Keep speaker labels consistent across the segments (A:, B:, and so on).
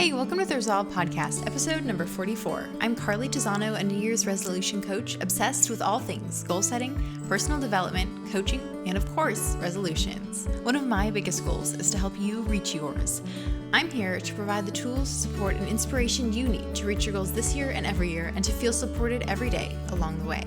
A: Hey, welcome to the Resolve Podcast, episode number 44. I'm Carly Tizano, a New Year's resolution coach obsessed with all things goal setting, personal development, coaching, and of course, resolutions. One of my biggest goals is to help you reach yours. I'm here to provide the tools, support, and inspiration you need to reach your goals this year and every year, and to feel supported every day along the way.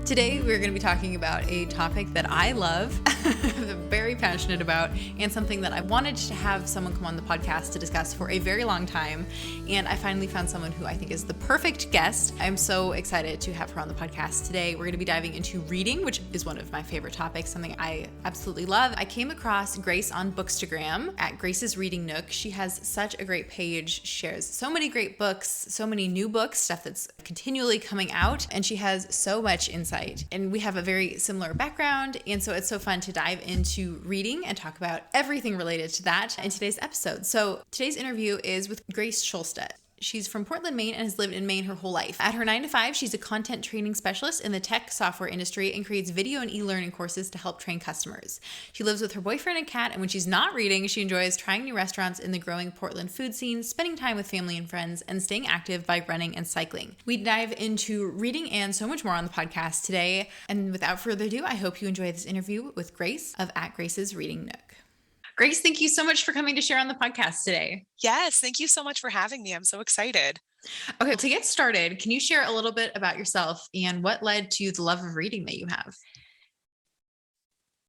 A: Today, we're going to be talking about a topic that I love, I'm very passionate about, and something that I wanted to have someone come on the podcast to discuss for a very long time. And I finally found someone who I think is the perfect guest. I'm so excited to have her on the podcast today. We're going to be diving into reading, which is one of my favorite topics, something I absolutely love. I came across Grace on Bookstagram at Grace's Reading Nook. She has such a great page, shares so many great books, so many new books, stuff that's continually coming out, and she has so much insight. And we have a very similar background, and so it's so fun to dive into reading and talk about everything related to that in today's episode. So today's interview is with Grace Chlosta. She's from Portland, Maine, and has lived in Maine her whole life. At her 9-to-5, she's a content training specialist in the tech software industry and creates video and e-learning courses to help train customers. She lives with her boyfriend and cat, and when she's not reading, she enjoys trying new restaurants in the growing Portland food scene, spending time with family and friends, and staying active by running and cycling. We dive into reading and so much more on the podcast today. And without further ado, I hope you enjoy this interview with Grace of at Grace's Reading Nook. Grace, thank you so much for coming to share on the podcast today.
B: Yes, thank you so much for having me. I'm so excited.
A: Okay, to get started, can you share a little bit about yourself and what led to the love of reading that you have?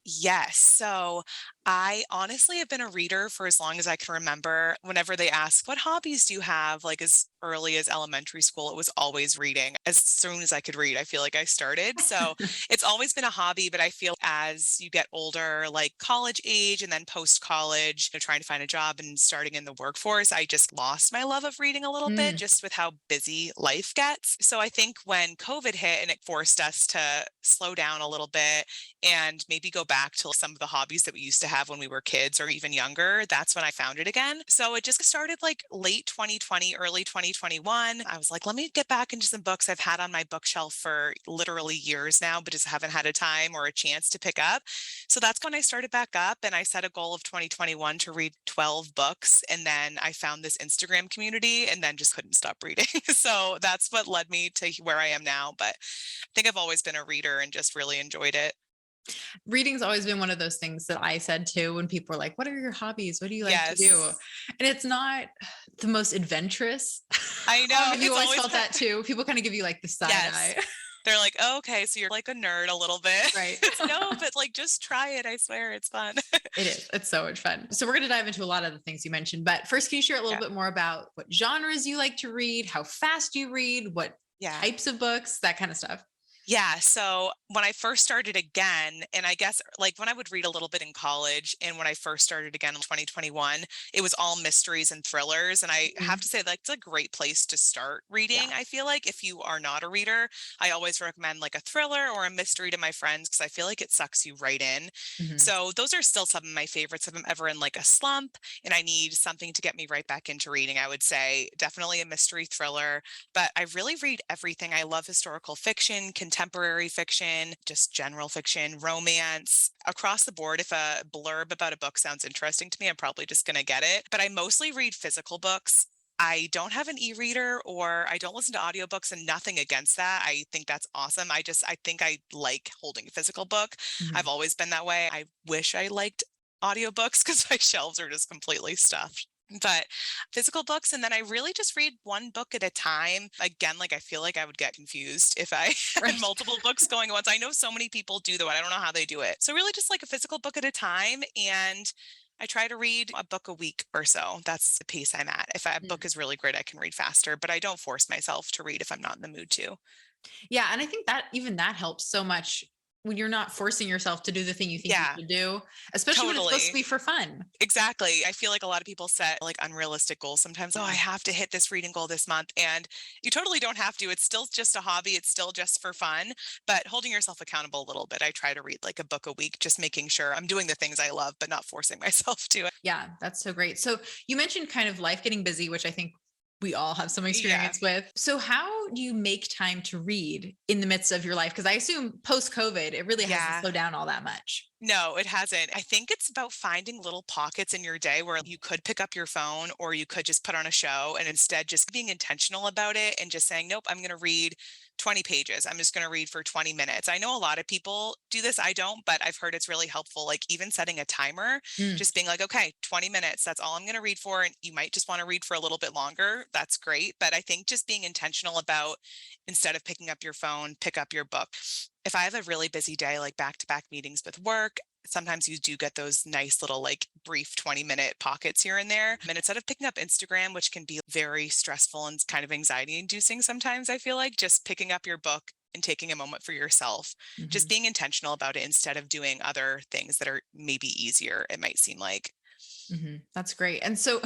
B: Yes. So I honestly have been a reader for as long as I can remember. Whenever they ask, what hobbies do you have? Like as early as elementary school, it was always reading. As soon as I could read, I feel like I started. So it's always been a hobby, but I feel as you get older, like college age and then post-college, trying to find a job and starting in the workforce, I just lost my love of reading a little bit just with how busy life gets. So I think when COVID hit and it forced us to slow down a little bit and maybe go back to some of the hobbies that we used to have when we were kids or even younger, that's when I found it again. So it just started like late 2020, early 2021. I was like, let me get back into some books I've had on my bookshelf for literally years now, but just haven't had a time or a chance to pick up. So that's when I started back up, and I set a goal of 2021 to read 12 books. And then I found this Instagram community and then just couldn't stop reading. So that's what led me to where I am now. But I think I've always been a reader and just really enjoyed it.
A: Reading's always been one of those things that I said too when people were like, what are your hobbies? What do you like to do?
B: Yes.
A: And it's not the most adventurous.
B: I know.
A: You always felt that too. People kind of give you like the side
B: Yes.
A: eye.
B: They're like, oh, okay, so you're like a nerd a little bit.
A: Right.
B: No, but like just try it. I swear it's fun.
A: It is. It's so much fun. So we're going to dive into a lot of the things you mentioned, but first, can you share a little bit more about what genres you like to read, how fast you read, what types of books, that kind of stuff?
B: Yeah. So when I first started again, and I guess like when I would read a little bit in college and when I first started again in 2021, it was all mysteries and thrillers. And I have to say that's a great place to start reading. I feel like if you are not a reader, I always recommend like a thriller or a mystery to my friends because I feel like it sucks you right in. So those are still some of my favorites. If I'm ever in like a slump and I need something to get me right back into reading, I would say definitely a mystery thriller. But I really read everything. I love historical fiction, contemporary fiction, just general fiction, romance, across the board. If a blurb about a book sounds interesting to me, I'm probably just going to get it. But I mostly read physical books. I don't have an e-reader or I don't listen to audiobooks, and nothing against that. I think that's awesome. I think I like holding a physical book. I've always been that way. I wish I liked audiobooks because my shelves are just completely stuffed. But physical books, and then I really just read one book at a time. Again, like I feel like I would get confused if I had multiple books going at once. I know so many people do, though. I don't know how they do it. So really just like a physical book at a time. And I try to read a book a week or so. That's the pace I'm at. If a book is really great, I can read faster, but I don't force myself to read if I'm not in the mood to.
A: Yeah. And I think that even that helps so much when you're not forcing yourself to do the thing you think you should do, especially when it's supposed to be for fun.
B: Exactly. I feel like a lot of people set like unrealistic goals sometimes. Oh, I have to hit this reading goal this month. And you totally don't have to. It's still just a hobby. It's still just for fun, but holding yourself accountable a little bit. I try to read like a book a week, just making sure I'm doing the things I love, but not forcing myself to it.
A: Yeah, that's so great. So you mentioned kind of life getting busy, which I think we all have some
B: Yeah.
A: experience with. So how do you make time to read in the midst of your life? Because I assume post-COVID, it really hasn't
B: Yeah.
A: slowed down all that much.
B: No, it hasn't. I think it's about finding little pockets in your day where you could pick up your phone or you could just put on a show and instead just being intentional about it and just saying, nope, I'm going to read 20 pages. I'm just going to read for 20 minutes. I know a lot of people do this. I don't, but I've heard it's really helpful. Like even setting a timer,
A: Mm,
B: just being like, okay, 20 minutes, that's all I'm going to read for. And you might just want to read for a little bit longer. That's great. But I think just being intentional about instead of picking up your phone, pick up your book. If I have a really busy day, like back to back meetings with work, sometimes you do get those nice little like brief 20-minute pockets here and there. And instead of picking up Instagram, which can be very stressful and kind of anxiety inducing sometimes, I feel like just picking up your book and taking a moment for yourself, just
A: mhm.
B: being intentional about it instead of doing other things that are maybe easier, it might seem like.
A: That's great. And so,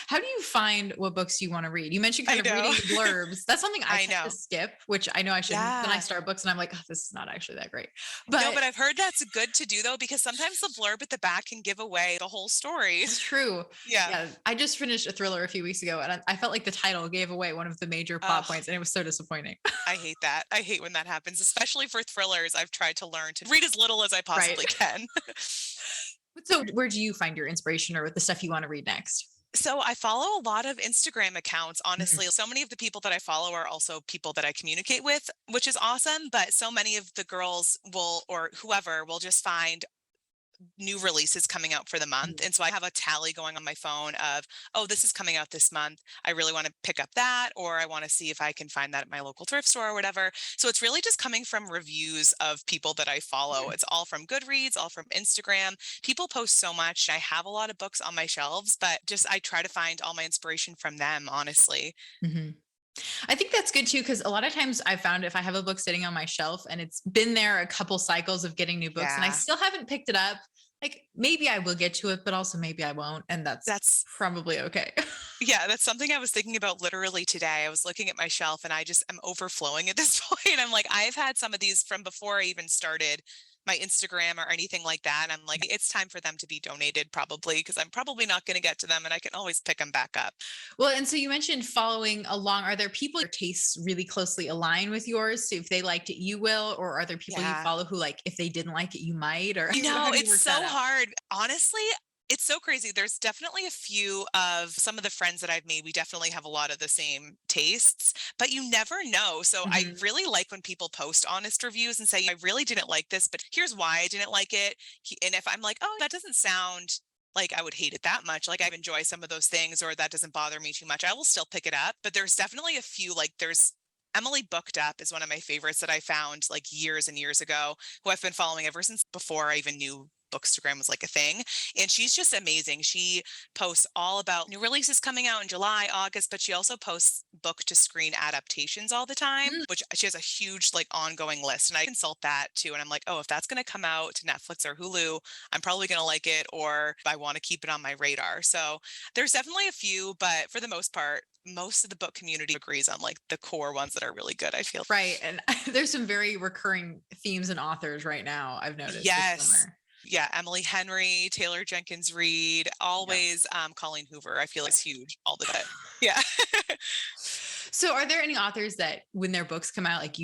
A: how do you find what books you want to read? You mentioned kind
B: I
A: of
B: know.
A: reading the blurbs. That's something I
B: I
A: tend to
B: know.
A: skip, which I know I shouldn't. Then I
B: Yeah.
A: start books and I'm like, oh, this is not actually that great.
B: No,
A: But
B: but I've heard that's good to do though, because sometimes the blurb at the back can give away the whole story.
A: it's true.
B: Yeah.
A: Yeah. I just finished a thriller a few weeks ago and I felt like the title gave away one of the major plot
B: Oh,
A: points and it was so disappointing.
B: I hate that. I hate when that happens, especially for thrillers. I've tried to learn to read as little as I
A: Right.
B: possibly can.
A: So, where do you find your inspiration or the stuff you want to read next?
B: So I follow a lot of Instagram accounts,
A: Mhm.
B: honestly. So many of the people that I follow are also people that I communicate with, which is awesome. But so many of the girls will, or whoever will just find new releases coming out for the month.
A: Mhm.
B: And so I have a tally going on my phone of, oh, this is coming out this month. I really want to pick up that, or I want to see if I can find that at my local thrift store or whatever. So it's really just coming from reviews of people that I follow.
A: Mhm.
B: It's all from Goodreads, all from Instagram. People post so much. I have a lot of books on my shelves, but just I try to find all my inspiration from them, honestly.
A: Mhm. I think that's good too, because a lot of times I found if I have a book sitting on my shelf and it's been there a couple cycles of getting new books and I
B: Yeah.
A: still haven't picked it up, like maybe I will get to it, but also maybe I won't. And that's
B: That's
A: probably okay.
B: Yeah, that's something I was thinking about literally today. I was looking at my shelf and I just am overflowing at this point. I'm like, I've had some of these from before I even started my Instagram or anything like that. And I'm like, it's time for them to be donated probably because I'm probably not going to get to them and I can always pick them back up.
A: Well, and so you mentioned following along. Are there people your tastes really closely align with yours? So if they liked it, you will, or are there people you
B: Yeah.
A: follow who like if they didn't like it, you might, or how
B: No,
A: do you
B: it's
A: work that
B: so
A: out?
B: hard. Honestly, it's so crazy. There's definitely a few of some of the friends that I've made. We definitely have a lot of the same tastes, but you never know. So I
A: Mhm.
B: really like when people post honest reviews and say, I really didn't like this, but here's why I didn't like it. And if I'm like, oh, that doesn't sound like I would hate it that much, like I enjoy some of those things, or that doesn't bother me too much, I will still pick it up. But there's definitely a few, like there's Emily Booked Up is one of my favorites that I found like years and years ago, who I've been following ever since before I even knew Bookstagram was like a thing. And she's just amazing. She posts all about new releases coming out in July, August, but she also posts book to screen adaptations all the time,
A: Mm.
B: which she has a huge like ongoing list. And I consult that too. And I'm like, oh, if that's going to come out to Netflix or Hulu, I'm probably going to like it, or I want to keep it on my radar. So there's definitely a few, but for the most part, most of the book community agrees on like the core ones that are really good, I feel.
A: Right. And there's some very recurring themes and authors right now I've noticed this
B: Yes.
A: summer.
B: Yeah, Emily Henry, Taylor Jenkins Reid,
A: Yep.
B: always Colleen Hoover. I feel is huge all the time. Yeah.
A: So are there any authors that when their books come out, like,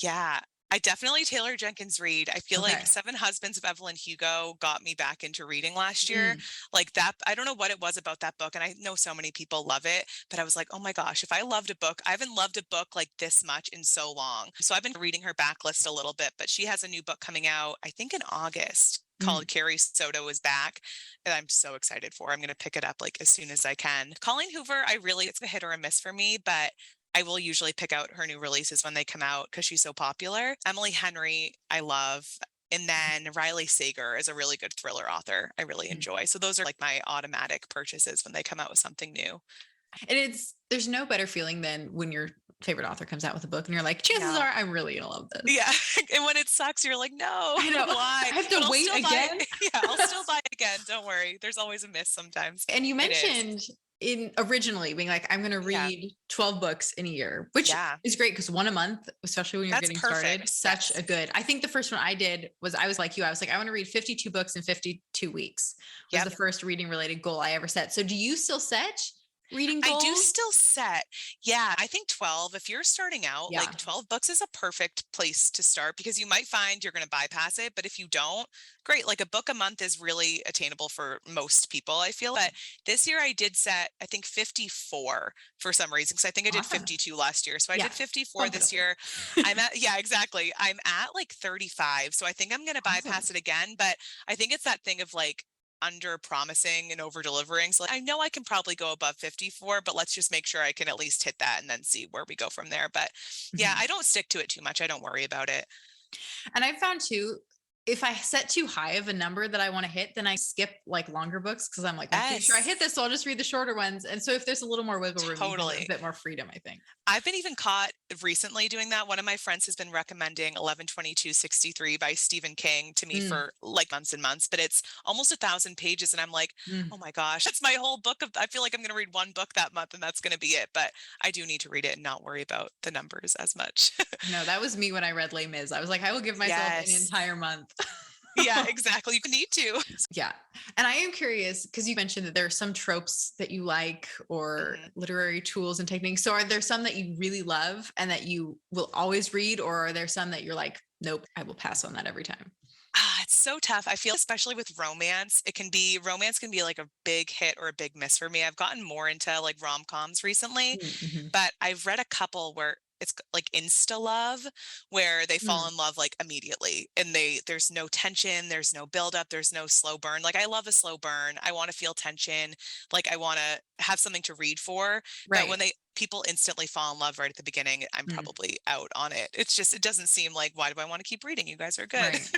B: Yeah. I definitely Taylor Jenkins Reid. I feel like
A: Okay.
B: Seven Husbands of Evelyn Hugo got me back into reading last year.
A: Mm,
B: Like that, I don't know what it was about that book. And I know so many people love it, but I was like, oh my gosh, if I loved a book, I haven't loved a book like this much in so long. So I've been reading her backlist a little bit, but she has a new book coming out, I think in August,
A: mm.
B: called Carrie Soto is Back. And I'm so excited for. I'm going to pick it up like as soon as I can. Colleen Hoover, it's a hit or a miss for me, but I will usually pick out her new releases when they come out because she's so popular. Emily Henry, I love. And then Riley Sager is a really good thriller author I really
A: Mhm.
B: enjoy. So those are like my automatic purchases when they come out with something new.
A: And there's no better feeling than when your favorite author comes out with a book and you're like, chances
B: No.
A: are I'm really gonna love this.
B: Yeah. And when it sucks, you're like, no,
A: I know.
B: why?
A: I have
B: But
A: to
B: I'll
A: wait
B: still buy
A: again.
B: it. Yeah, I'll still buy it again. Don't worry. There's always a miss sometimes.
A: And you
B: It is.
A: mentioned in originally being like, I'm going to
B: Yeah.
A: read 12 books in a year, which
B: Yeah.
A: is great because one a month, especially when you're
B: That's
A: getting started,
B: perfect.
A: such
B: Yes.
A: a good. I think the first one I did was I was like you. I was like, I want to read 52 books in 52 weeks was the
B: Yep.
A: first reading related goal I ever set. So do you still set reading
B: I do
A: goals?
B: still set. Yeah, I think 12. If you're starting out,
A: Yeah.
B: like 12 books is a perfect place to start because you might find you're going to bypass it. But if you don't, great. Like a book a month is really attainable for most people, I feel. But this year I did set, I think 54 for some reason. Because I think I did
A: Awesome.
B: 52 last year. So I
A: Yeah.
B: did 54
A: Bump it
B: this
A: up.
B: year. Yeah, exactly. I'm at like 35. So I think I'm going to
A: Awesome.
B: bypass it again. But I think it's that thing of like, under promising and over delivering. So like, I know I can probably go above 54, but let's just make sure I can at least hit that and then see where we go from there. But yeah,
A: Mhm.
B: I don't stick to it too much. I don't worry about it.
A: And I found too, if I set too high of a number that I want to hit, then I skip like longer books because I'm like, I'm pretty sure I hit
B: Yes,
A: this, so I'll just read the shorter ones. And so if there's a little more wiggle room, you have a
B: totally.
A: bit more freedom, I think.
B: I've been even caught recently doing that. One of my friends has been recommending 11/22/63 by Stephen King to me
A: Mm,
B: for like months and months, but it's almost 1,000 pages. And I'm like,
A: mm.
B: oh my gosh, that's my whole book of, I feel like I'm going to read one book that month and that's going to be it. But I do need to read it and not worry about the numbers as much.
A: No, that was me when I read Les Mis. I was like, I will give myself an
B: Yes.
A: entire month.
B: Yeah, exactly. You need to.
A: Yeah. And I am curious because you mentioned that there are some tropes that you like or
B: Mhm.
A: literary tools and techniques. So are there some that you really love and that you will always read, or are there some that you're like, nope, I will pass on that every time?
B: It's so tough. I feel especially with romance, romance can be like a big hit or a big miss for me. I've gotten more into like rom-coms recently,
A: Mm-hmm.
B: but I've read a couple where it's like insta love, where they fall
A: Mm,
B: in love like immediately and there's no tension, there's no build up, there's no slow burn. Like I love a slow burn. I want to feel tension, like I want to have something to read for. But when
A: right.
B: people instantly fall in love right at the beginning, I'm
A: Mm,
B: probably out on it. It's just it doesn't seem like, why do I want to keep reading? You guys are good.
A: right.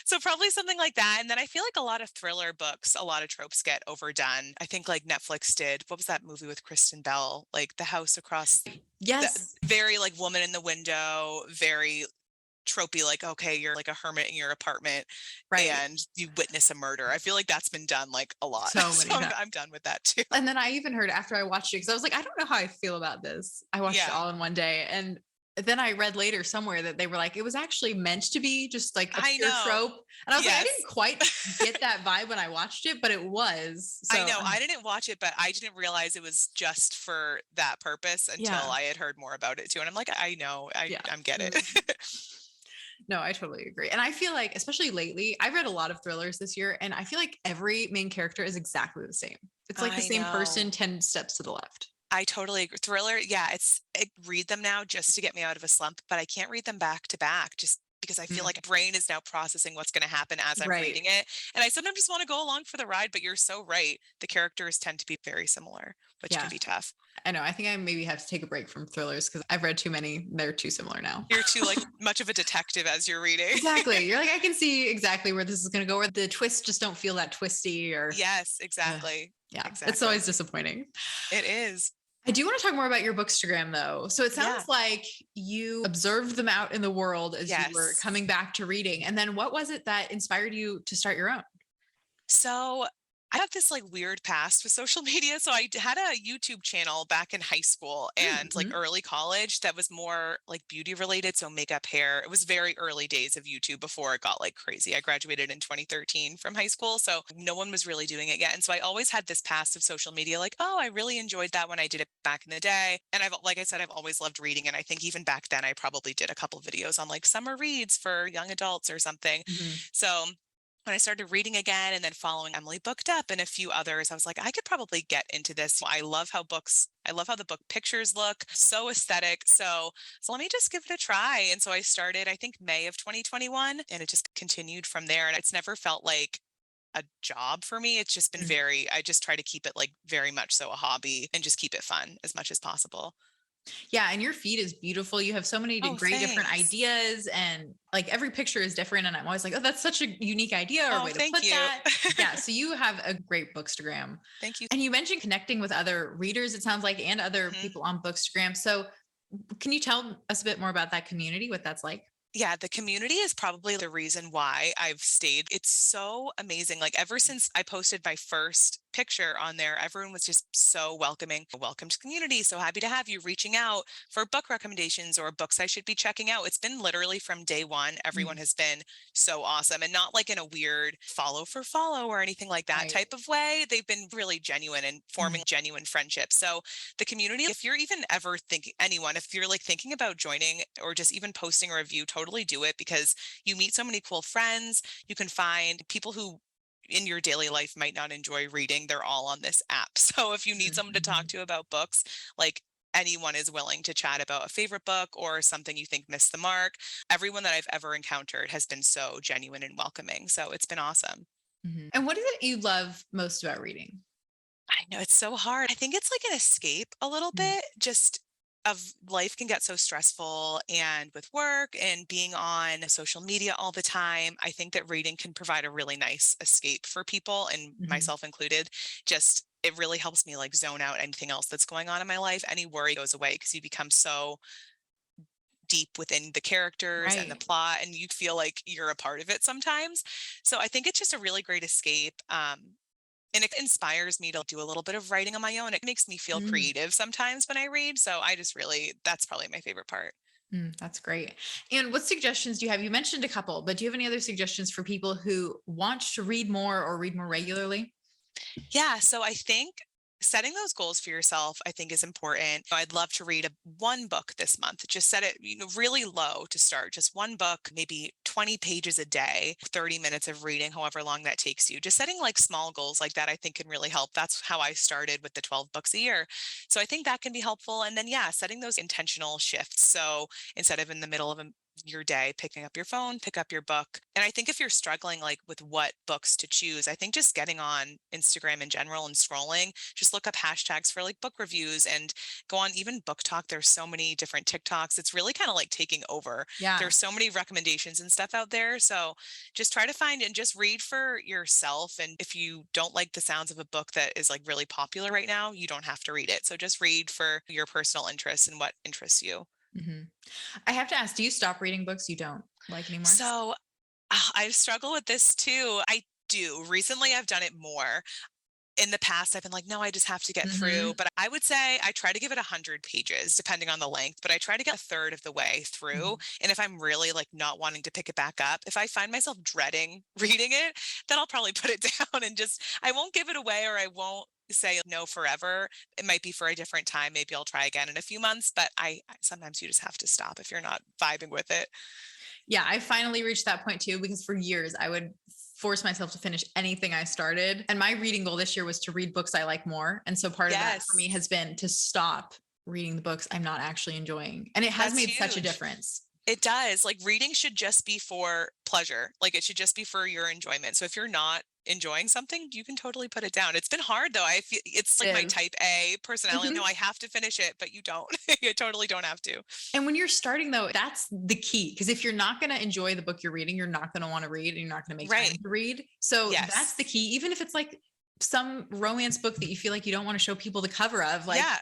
B: So probably something like that. And then I feel like a lot of thriller books, a lot of tropes get overdone. I think like Netflix did. What was that movie with Kristen Bell? Like The House Across the
A: Yes.
B: very like woman in the window, very tropey, like, okay, you're like a hermit in your apartment
A: Right.
B: and you witness a murder. I feel like that's been done like a lot.
A: So
B: So
A: many
B: I'm,
A: times.
B: I'm done with that too.
A: And then I even heard after I watched it, because I was like, I don't know how I feel about this. I watched it
B: Yeah,
A: all in one day. And then I read later somewhere that they were like, it was actually meant to be just like a
B: I
A: pure
B: know.
A: trope. And I was like, I
B: Yes.
A: didn't quite get that vibe when I watched it, but it was.
B: I
A: So
B: know. I didn't watch it, but I didn't realize it was just for that purpose until
A: yeah.
B: I had heard more about it too. And I'm like, I know,
A: Yeah.
B: I get it.
A: No, I totally agree. And I feel like, especially lately, I've read a lot of thrillers this year, and I feel like every main character is exactly the same. It's like the
B: I
A: same person
B: know.
A: 10 steps to the left.
B: I totally agree. Thriller, yeah, I read them now just to get me out of a slump, but I can't read them back to back just because I feel
A: Mm,
B: like brain is now processing what's going to happen as I'm
A: right.
B: reading it. And I sometimes just want to go along for the ride, but you're so right. The characters tend to be very similar, which can
A: Yeah.
B: be tough.
A: I know. I think I maybe have to take a break from thrillers because I've read too many. They're too similar now.
B: You're too like much of a detective as you're reading.
A: Exactly. You're like, I can see exactly where this is going to go, where the twists just don't feel that twisty or,
B: Yes,
A: uh,
B: exactly.
A: yeah, it's
B: Exactly.
A: always disappointing.
B: It is.
A: I do want to talk more about your Bookstagram though. So it sounds
B: Yeah.
A: like you observed them out in the world as you were
B: Yes.
A: coming back to reading. And then what was it that inspired you to start your own?
B: So I have this like weird past with social media. So had a YouTube channel back in high school and like
A: Mm-hmm.
B: early college that was more like beauty related. So makeup, hair. It was very early days of YouTube before it got like crazy. I graduated in 2013 from high school. So no one was really doing it yet. And so I always had this past of social media like, oh, I really enjoyed that when I did it back in the day. And like I said, I've always loved reading. And I think even back then I probably did a couple videos on like summer reads for young adults or something.
A: Mm-hmm.
B: So when I started reading again and then following Emily Booked Up and a few others, I was like, I could probably get into this. I love how the book pictures look, so aesthetic. So let me just give it a try. And so I started, I think May of 2021, and it just continued from there. And it's never felt like a job for me. It's just been I just try to keep it like very much so a hobby and just keep it fun as much as possible.
A: Yeah, and your feed is beautiful. You have so many
B: Oh,
A: great different
B: thanks.
A: ideas, and like every picture is different. And I'm always like, oh, that's such a unique idea or
B: Oh,
A: way to
B: thank
A: put
B: you.
A: that. Yeah, so you have a great Bookstagram.
B: Thank you.
A: And you mentioned connecting with other readers, it sounds like, and other
B: Mhm.
A: people on Bookstagram. So can you tell us a bit more about that community, what that's like?
B: Yeah, the community is probably the reason why I've stayed. It's so amazing. Like ever since I posted my first picture on there, everyone was just so welcoming. Welcome to the community. So happy to have you, reaching out for book recommendations or books I should be checking out. It's been literally from day one. Everyone
A: Mm,
B: has been so awesome, and not like in a weird follow for follow or anything like that
A: right.
B: type of way. They've been really genuine and
A: Mm,
B: forming genuine friendships. So the community, if you're even ever thinking, anyone, if you're like thinking about joining or just even posting a review, totally do it, because you meet so many cool friends. You can find people who in your daily life might not enjoy reading. They're all on this app. So if you need someone to talk
A: mhm.
B: to about books, like anyone is willing to chat about a favorite book or something you think missed the mark. Everyone that I've ever encountered has been so genuine and welcoming. So it's been awesome.
A: Mhm. And what is it you love most about reading?
B: I know it's so hard. I think it's like an escape a little
A: Mm,
B: bit, just of life can get so stressful, and with work and being on social media all the time. I think that reading can provide a really nice escape for people, and
A: mhm.
B: myself included. Just it really helps me like zone out anything else that's going on in my life. Any worry goes away because you become so deep within the characters and the
A: Right.
B: plot, and you feel like you're a part of it sometimes. So I think it's just a really great escape. And it inspires me to do a little bit of writing on my own. It makes me feel
A: Mm,
B: creative sometimes when I read. So I just really, that's probably my favorite part.
A: that's great. And what suggestions do you have? You mentioned a couple, but do you have any other suggestions for people who want to read more or read more regularly?
B: Yeah, so I think setting those goals for yourself, I think is important. I'd love to read one book this month. Just set it, really low to start. Just one book, maybe 20 pages a day, 30 minutes of reading, however long that takes you. Just setting like small goals like that, I think can really help. That's how I started with the 12 books a year. So I think that can be helpful. And then, yeah, setting those intentional shifts. So instead of in the middle of your day picking up your phone, pick up your book. And I think if you're struggling like with what books to choose, I think just getting on Instagram in general and scrolling, just look up hashtags for like book reviews and go on even book talk. There's so many different TikToks. It's really kind of like taking over.
A: Yeah.
B: There's so many recommendations and stuff out there. So just try to find and just read for yourself. And if you don't like the sounds of a book that is like really popular right now, you don't have to read it. So just read for your personal interests and what interests you.
A: Mhm. I have to ask, do you stop reading books you don't like anymore?
B: So I struggle with this too. I do. Recently, I've done it more. In the past, I've been like, no, I just have to get through.
A: Mhm.
B: But I would say I try to give it 100 pages, depending on the length, but I try to get a third of the way through.
A: Mhm.
B: And if I'm really like not wanting to pick it back up, if I find myself dreading reading it, then I'll probably put it down and just, I won't give it away, or I won't say no forever. It might be for a different time. Maybe I'll try again in a few months, but sometimes you just have to stop if you're not vibing with it.
A: Yeah, I finally reached that point too, because for years I would force myself to finish anything I started. And my reading goal this year was to read books I like more. And so part of that for me
B: Yes,
A: has been to stop reading the books I'm not actually enjoying. And it has
B: that's
A: made such a
B: huge.
A: difference.
B: It does. Like reading should just be for pleasure. Like it should just be for your enjoyment. So if you're not enjoying something, you can totally put it down. It's been hard though. I feel it's like
A: It
B: my
A: is.
B: type A personality. No,
A: Mhm.
B: I have to finish it, but you don't. You totally don't have to.
A: And when you're starting though, that's the key. Because if you're not going to enjoy the book you're reading, you're not going to want to read and you're not going to make
B: Right.
A: time to read. So that's
B: Yes.
A: the key. Even if it's like some romance book that you feel like you don't want to show people the cover of, like
B: Yeah.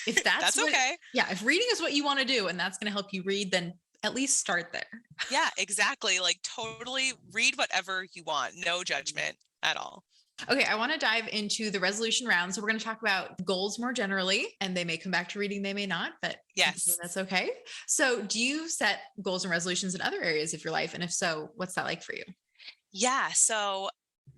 A: if that's
B: That's
A: what,
B: okay.
A: yeah, if reading is what you want to do and that's going to help you read, then at least start there.
B: Yeah, exactly. Like totally read whatever you want. No judgment at all.
A: Okay, I want to dive into the resolution round. So we're going to talk about goals more generally, and they may come back to reading, they may not, but
B: Yes.
A: that's okay. So, do you set goals and resolutions in other areas of your life? And if so, what's that like for you?
B: Yeah. So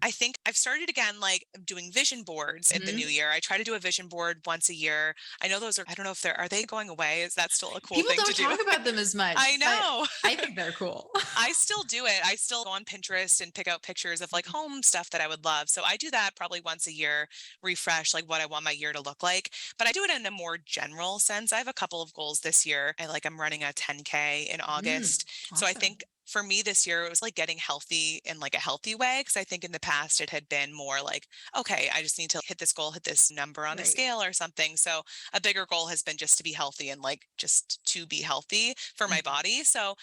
B: I think I've started again, like doing vision boards in the new
A: Mhm.
B: year. I try to do a vision board once a year. I know those are, I don't know if are they going away? Is that still a cool
A: People
B: thing to
A: don't
B: do?
A: talk about them as much,
B: I
A: but
B: know.
A: I think they're cool.
B: I still do it. I still go on Pinterest and pick out pictures of like home stuff that I would love. So I do that probably once a year, refresh like what I want my year to look like. But I do it in a more general sense. I have a couple of goals this year. I'm running a 10K in
A: Mm,
B: August. So I
A: awesome.
B: think for me this year, it was like getting healthy in like a healthy way. Cause I think in the past it had been more like, okay, I just need to hit this goal, hit this number on a
A: Right.
B: scale or something. So a bigger goal has been just to be healthy and like just to be healthy for my
A: Mhm,
B: body. So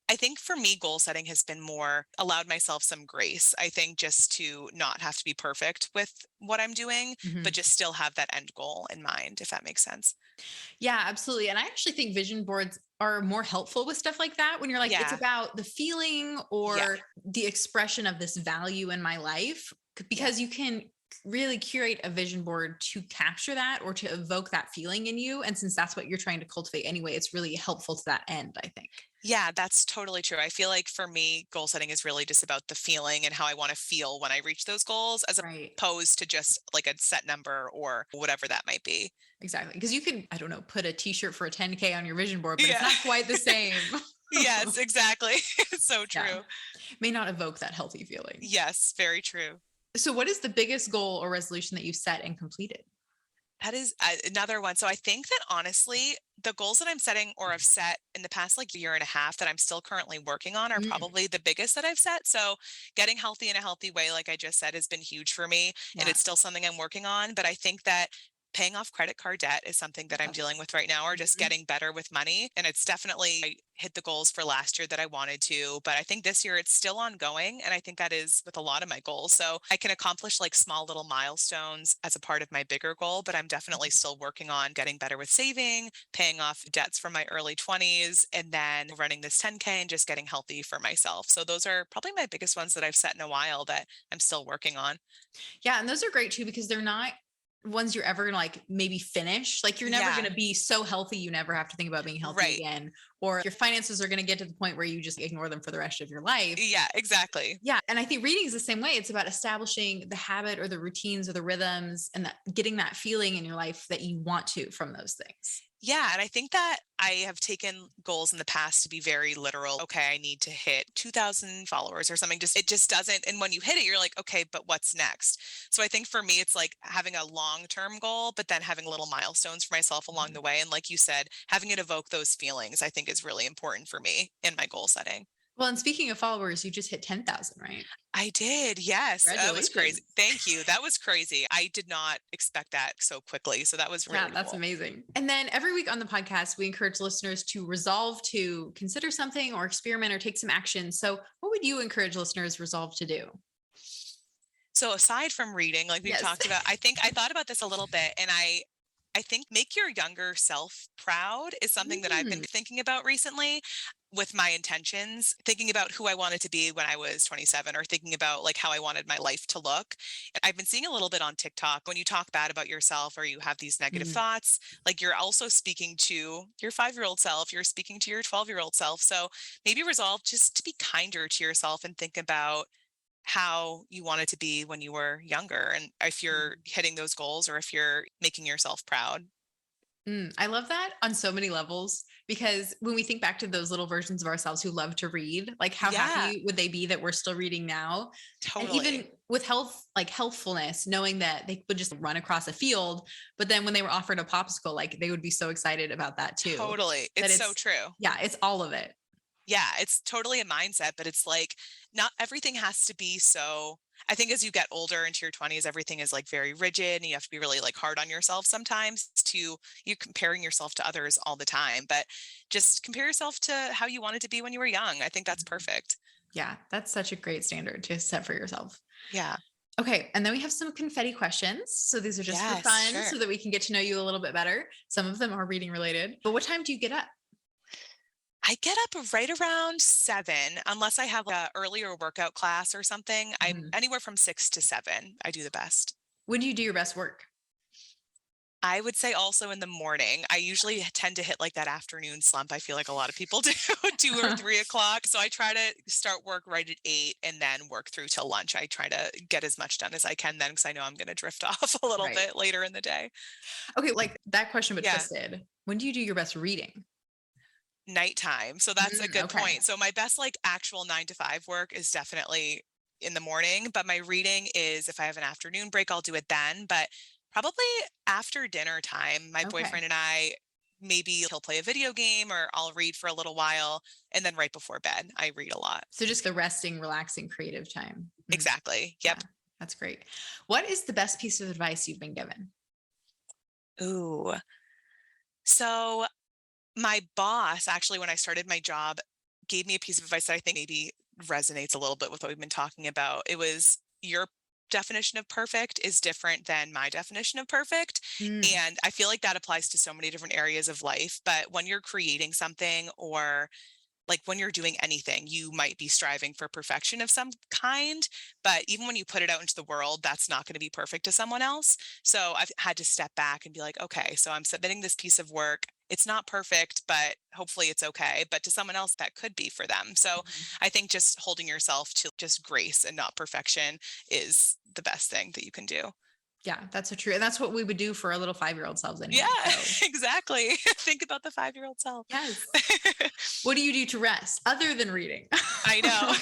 B: I think for me, goal setting has been more allowed myself some grace. I think just to not have to be perfect with what I'm doing, but
A: mhm.
B: just still have that end goal in mind, if that makes sense.
A: Yeah, absolutely. And I actually think vision boards are more helpful with stuff like that when you're like, it's
B: Yeah.
A: about the feeling
B: Yeah.
A: or the expression of this value in my life,
B: Yeah.
A: because you can really curate a vision board to capture that or to evoke that feeling in you. And since that's what you're trying to cultivate anyway, it's really helpful to that end, I think.
B: Yeah, that's totally true. I feel like for me, goal setting is really just about the feeling and how I want to feel when I reach those goals, as
A: Right.
B: opposed to just like a set number or whatever that might be.
A: Exactly. Because you could, I don't know, put a t-shirt for a 10K on your vision board, but it's
B: Yeah.
A: not quite the same.
B: Yes, exactly. So
A: Yeah.
B: true.
A: May not evoke that healthy feeling.
B: Yes, very true.
A: So what is the biggest goal or resolution that you set and completed?
B: That is another one. So I think that honestly, the goals that I'm setting or have set in the past like year and a half that I'm still currently working on are
A: Mm,
B: probably the biggest that I've set. So getting healthy in a healthy way, like I just said, has been huge for me. And
A: yeah.
B: it's still something I'm working on. But I think that paying off credit card debt is something that I'm dealing
A: Yes.
B: with right now, or just
A: Mhm.
B: getting better with money. And it's definitely, I hit the goals for last year that I wanted to, but I think this year it's still ongoing. And I think that is with a lot of my goals. So I can accomplish like small little milestones as a part of my bigger goal, but I'm definitely
A: Mhm.
B: still working on getting better with saving, paying off debts from my early 20s, and then running this 10K and just getting healthy for myself. So those are probably my biggest ones that I've set in a while that I'm still working on.
A: Yeah, and those are great too because they're not ones you're ever gonna like maybe finish. Like you're never
B: Yeah,
A: gonna be so healthy you never have to think about being healthy
B: right.
A: again, or your finances are gonna get to the point where you just ignore them for the rest of your life.
B: Yeah, exactly.
A: Yeah, and I think reading is the same way. It's about establishing the habit or the routines or the rhythms and that getting that feeling in your life that you want to from those things.
B: Yeah, and I think that I have taken goals in the past to be very literal. Okay, I need to hit 2,000 followers or something. Just it just doesn't. And when you hit it, you're like, okay, but what's next? So I think for me, it's like having a long-term goal, but then having little milestones for myself along
A: Mhm.
B: the way. And like you said, having it evoke those feelings, I think is really important for me in my goal setting.
A: Well, and speaking of followers, you just hit 10,000, right?
B: I did. Yes. That was crazy.
A: Congratulations.
B: Thank you. That was crazy. I did not expect that so quickly. So that was
A: Yeah,
B: really
A: that's
B: cool.
A: amazing. And then every week on the podcast, we encourage listeners to resolve to consider something or experiment or take some action. So, what would you encourage listeners resolve to do?
B: So aside from reading, like we've
A: Yes.
B: talked about, I think I thought about this a little bit, and I think make your younger self proud is something that I've been
A: Mm,
B: thinking about recently with my intentions, thinking about who I wanted to be when I was 27, or thinking about like how I wanted my life to look. And I've been seeing a little bit on TikTok when you talk bad about yourself or you have these negative
A: mm.
B: thoughts, like you're also speaking to your 5-year-old self, you're speaking to your 12-year-old self. So maybe resolve just to be kinder to yourself and think about how you want it to be when you were younger and if you're hitting those goals or if you're making yourself proud.
A: I love that on so many levels because when we think back to those little versions of ourselves who love to read, like how
B: Yeah,
A: happy would they be that we're still reading now? And
B: totally.
A: even with health, like healthfulness, knowing that they would just run across a field, but then when they were offered a popsicle, like they would be so excited about that too.
B: Totally.
A: That
B: It's so
A: it's,
B: true.
A: yeah, it's all of it.
B: Yeah, it's totally a mindset, but it's like not everything has to be so. I think as you get older into your 20s, everything is like very rigid and you have to be really like hard on yourself sometimes to you comparing yourself to others all the time. But just compare yourself to how you wanted to be when you were young. I think that's
A: Mhm.
B: perfect.
A: Yeah, that's such a great standard to set for yourself.
B: Yeah.
A: Okay, and then we have some confetti questions. So these are just for
B: Yes,
A: fun
B: sure.
A: so that we can get to know you a little bit better. Some of them are reading related. But what time do you get up?
B: I get up right around 7 unless I have a earlier workout class or something. I'm
A: Mhm.
B: anywhere from 6 to 7. I do the best.
A: When do you do your best work?
B: I would say also in the morning. I usually tend to hit like that afternoon slump. I feel like a lot of people do 2 or 3 o'clock. So I try to start work right at 8 and then work through till lunch. I try to get as much done as I can then because I know I'm going to drift off a little
A: Right.
B: bit later in the day.
A: Okay, like that question, but
B: Yeah.
A: twisted. When do you do your best reading?
B: Nighttime. So that's a good
A: Okay.
B: point. So my best like actual 9 to 5 work is definitely in the morning, but my reading is if I have an afternoon break, I'll do it then. But probably after dinner time, my
A: Okay.
B: boyfriend and I maybe he'll play a video game or I'll read for a little while. And then right before bed, I read a lot.
A: So just the resting, relaxing, creative time.
B: Exactly.
A: Yeah,
B: Yep.
A: that's great. What is the best piece of advice you've been given?
B: Ooh. So my boss actually, when I started my job, gave me a piece of advice that I think maybe resonates a little bit with what we've been talking about. It was your definition of perfect is different than my definition of perfect.
A: Mm.
B: And I feel like that applies to so many different areas of life. But when you're creating something, or like when you're doing anything, you might be striving for perfection of some kind, but even when you put it out into the world, that's not going to be perfect to someone else. So I've had to step back and be like, okay, so I'm submitting this piece of work. It's not perfect, but hopefully it's okay. But to someone else, that could be for them. So
A: Mhm.
B: I think just holding yourself to just grace and not perfection is the best thing that you can do.
A: Yeah, that's so true. And that's what we would do for our little 5-year-old selves
B: Yeah,
A: anyway. So
B: exactly. Think about the 5-year-old self.
A: yes. What do you do to rest other than reading?
B: I know.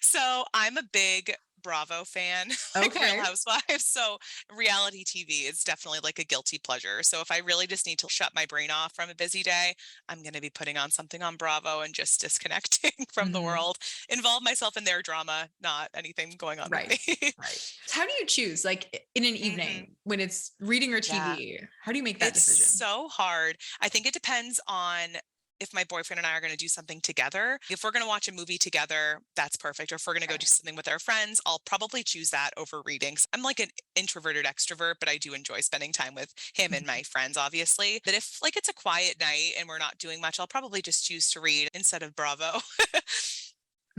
B: So I'm a big Bravo fan, like Real
A: Okay.
B: Housewives. So reality TV is definitely like a guilty pleasure. So if I really just need to shut my brain off from a busy day, I'm going to be putting on something on Bravo and just disconnecting from the
A: Mhm.
B: world, involve myself in their drama, not anything going on with
A: Right.
B: me.
A: Right. How do you choose, like in an
B: hmm
A: evening when it's reading or
B: Yeah.
A: TV? How do you make that
B: It's
A: decision?
B: so hard. I think it depends on if my boyfriend and I are going to do something together. If we're going to watch a movie together, that's perfect. Or if we're going to go
A: Okay.
B: do something with our friends, I'll probably choose that over reading. I'm like an introverted extrovert, but I do enjoy spending time with him and my friends, obviously. But if like it's a quiet night and we're not doing much, I'll probably just choose to read instead of Bravo.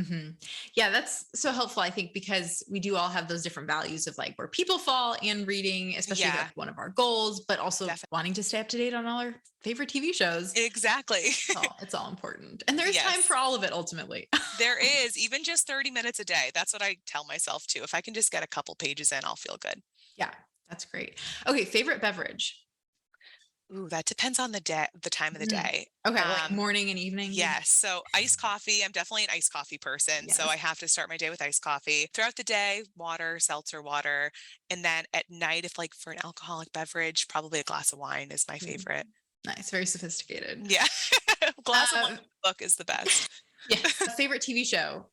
A: Mhm. Yeah, that's so helpful, I think, because we do all have those different values of like where people fall in reading, especially
B: Yeah,
A: that's one of our goals, but also
B: definitely.
A: wanting to stay up to date on all our favorite TV shows.
B: Exactly.
A: It's all important. And there is time for
B: Yes.
A: all of it ultimately.
B: There is even just 30 minutes a day. That's what I tell myself too. If I can just get a couple pages in, I'll feel good.
A: Yeah, that's great. Okay, favorite beverage.
B: Ooh, that depends on the time of the
A: Mm.
B: day.
A: Okay, like
B: Um,
A: morning and evening.
B: yes. So iced coffee, I'm definitely an iced coffee person. So
A: Yes.
B: I have to start my day with iced coffee. Throughout the day, water, seltzer water. And then at night, if like for an alcoholic beverage, probably a glass of wine is my
A: Mm.
B: favorite.
A: Nice, very sophisticated.
B: Yeah. Glass of wine
A: Uh,
B: book is the best.
A: yes. Favorite TV show.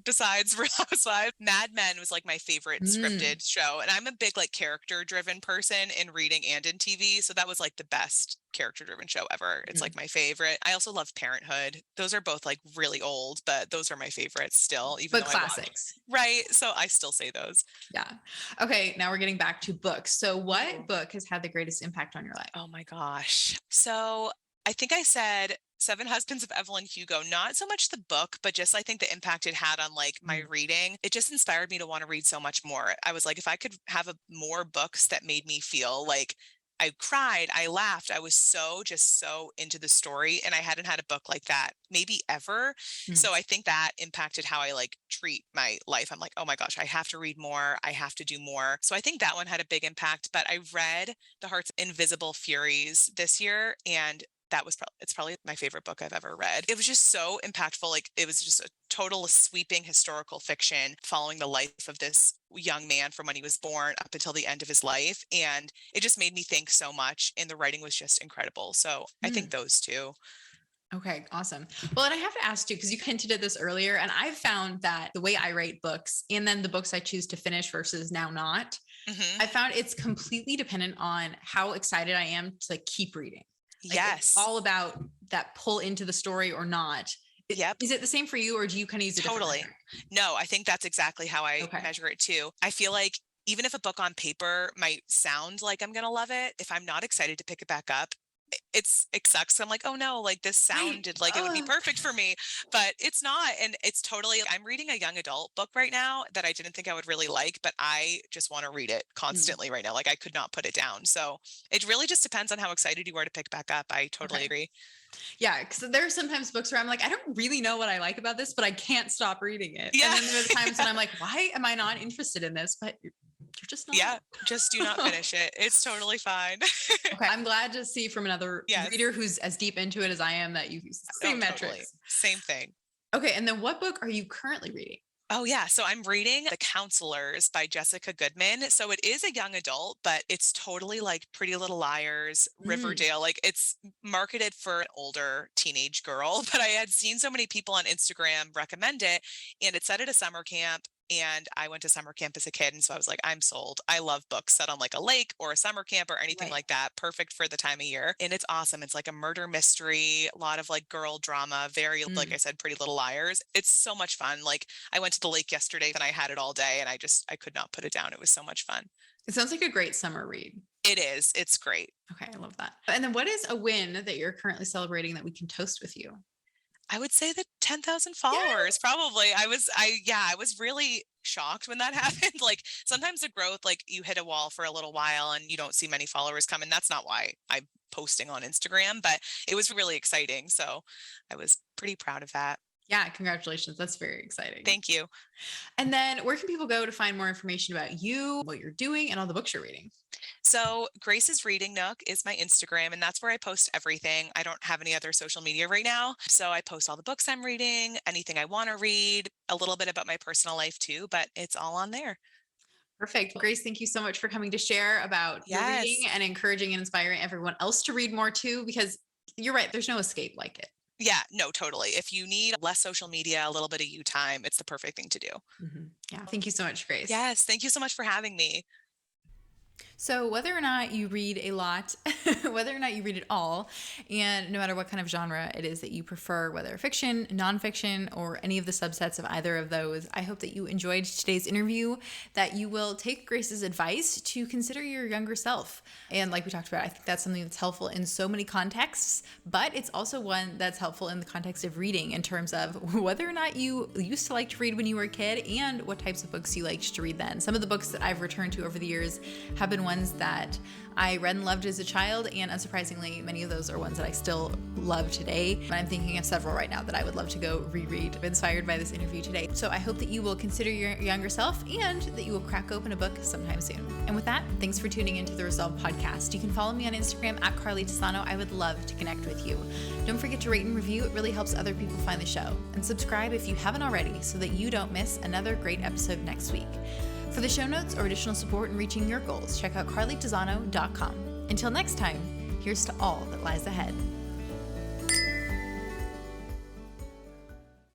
B: Besides Real Housewives, Mad Men was like my favorite
A: Mm.
B: scripted show. And I'm a big like character driven person in reading and in TV. So that was like the best character driven show ever. It's
A: Mhm.
B: like my favorite. I also love Parenthood. Those are both like really old, but those are my favorites still, even
A: But
B: though I watch.
A: classics.
B: Right. So I still say those.
A: Yeah. Okay, now we're getting back to books. So what
B: Ooh.
A: book has had the greatest impact on your life?
B: Oh my gosh. So I think I said Seven Husbands of Evelyn Hugo, not so much the book, but just I think the impact it had on like my
A: Mm.
B: reading. It just inspired me to want to read so much more. I was like, if I could have more books that made me feel like I cried, I laughed, I was so just so into the story. And I hadn't had a book like that maybe ever.
A: Mm.
B: So I think that impacted how I like treat my life. I'm like, oh my gosh, I have to read more. I have to do more. So I think that one had a big impact. But I read The Heart's Invisible Furies this year, and that was it's probably my favorite book I've ever read. It was just so impactful. Like it was just a total sweeping historical fiction following the life of this young man from when he was born up until the end of his life. And it just made me think so much. And the writing was just incredible. So I think
A: Mm.
B: those two.
A: Okay, awesome. Well, and I have to ask too, because you hinted at this earlier, and I've found that the way I write books and then the books I choose to finish versus now not,
B: hmm
A: I found it's completely dependent on how excited I am to like keep reading. Like it's
B: Yes.
A: all about that pull into the story or not.
B: Yep.
A: Is it the same for you, or do you kind of use a different
B: Totally.
A: metric?
B: No, I think that's exactly how I
A: Okay.
B: measure it too. I feel like even if a book on paper might sound like I'm going to love it, if I'm not excited to pick it back up, it sucks. I'm like, oh no, like this
A: Right.
B: sounded like it would be perfect for me, but it's not. And it's totally, I'm reading a young adult book right now that I didn't think I would really like, but I just want to read it
A: Mm.
B: constantly right now. Like I could not put it down. So it really just depends on how excited you are to pick back up. I totally
A: Okay.
B: agree.
A: Yeah, because there are sometimes books where I'm like, I don't really know what I like about this, but I can't stop reading it. And
B: Yeah.
A: then there's times when I'm like, why am I not interested in this? But you're just not.
B: Yeah. Just do not finish it. It's totally fine.
A: Okay. I'm glad to see from another
B: Yes.
A: reader who's as deep into it as I am that you use the
B: Oh,
A: same
B: totally.
A: metrics.
B: Same thing.
A: Okay. And then what book are you currently reading?
B: Oh, yeah. So I'm reading The Counselors by Jessica Goodman. So it is a young adult, but it's totally like Pretty Little Liars,
A: Mm.
B: Riverdale. Like it's marketed for an older teenage girl, but I had seen so many people on Instagram recommend it, and it's set at a summer camp. And I went to summer camp as a kid. And so I was like, I'm sold. I love books set on like a lake or a summer camp or anything
A: Right.
B: like that. Perfect for the time of year. And it's awesome. It's like a murder mystery, a lot of like girl drama, very, like
A: Mm.
B: I said, Pretty Little Liars. It's so much fun. Like I went to the lake yesterday and I had it all day and I could not put it down. It was so much fun.
A: It sounds like a great summer read.
B: It is. It's great.
A: Okay, I love that. And then what is a win that you're currently celebrating that we can toast with you?
B: I would say that 10,000
A: Yeah.
B: followers, probably. I was really shocked when that happened. Like sometimes the growth, like you hit a wall for a little while and you don't see many followers come. And that's not why I'm posting on Instagram, but it was really exciting. So I was pretty proud of that.
A: Yeah, congratulations. That's very exciting.
B: Thank you.
A: And then where can people go to find more information about you, what you're doing, and all the books you're reading?
B: So Grace's Reading Nook is my Instagram, and that's where I post everything. I don't have any other social media right now. So I post all the books I'm reading, anything I want to read, a little bit about my personal life too, but it's all on there.
A: Perfect. Grace, thank you so much for coming to share about your reading
B: Yes.
A: and encouraging and inspiring everyone else to read more too, because you're right, there's no escape like it.
B: Yeah, no, totally. If you need less social media, a little bit of you time, it's the perfect thing to do.
A: Yeah. Thank you so much, Grace.
B: Yes. Thank you so much for having me.
A: So, whether or not you read a lot, whether or not you read it all, and no matter what kind of genre it is that you prefer, whether fiction, nonfiction, or any of the subsets of either of those, I hope that you enjoyed today's interview, that you will take Grace's advice to consider your younger self. And like we talked about, I think that's something that's helpful in so many contexts, but it's also one that's helpful in the context of reading in terms of whether or not you used to like to read when you were a kid and what types of books you liked to read then. Some of the books that I've returned to over the years have been ones that I read and loved as a child, and unsurprisingly, many of those are ones that I still love today. And I'm thinking of several right now that I would love to go reread, inspired by this interview today. So I hope that you will consider your younger self and that you will crack open a book sometime soon. And with that, thanks for tuning into the Resolve podcast. You can follow me on Instagram at Carly Tisano. I would love to connect with you. Don't forget to rate and review. It really helps other people find the show. And subscribe if you haven't already so that you don't miss another great episode next week. For the show notes or additional support in reaching your goals, check out carlytisano.com. Until next time, here's to all that lies ahead.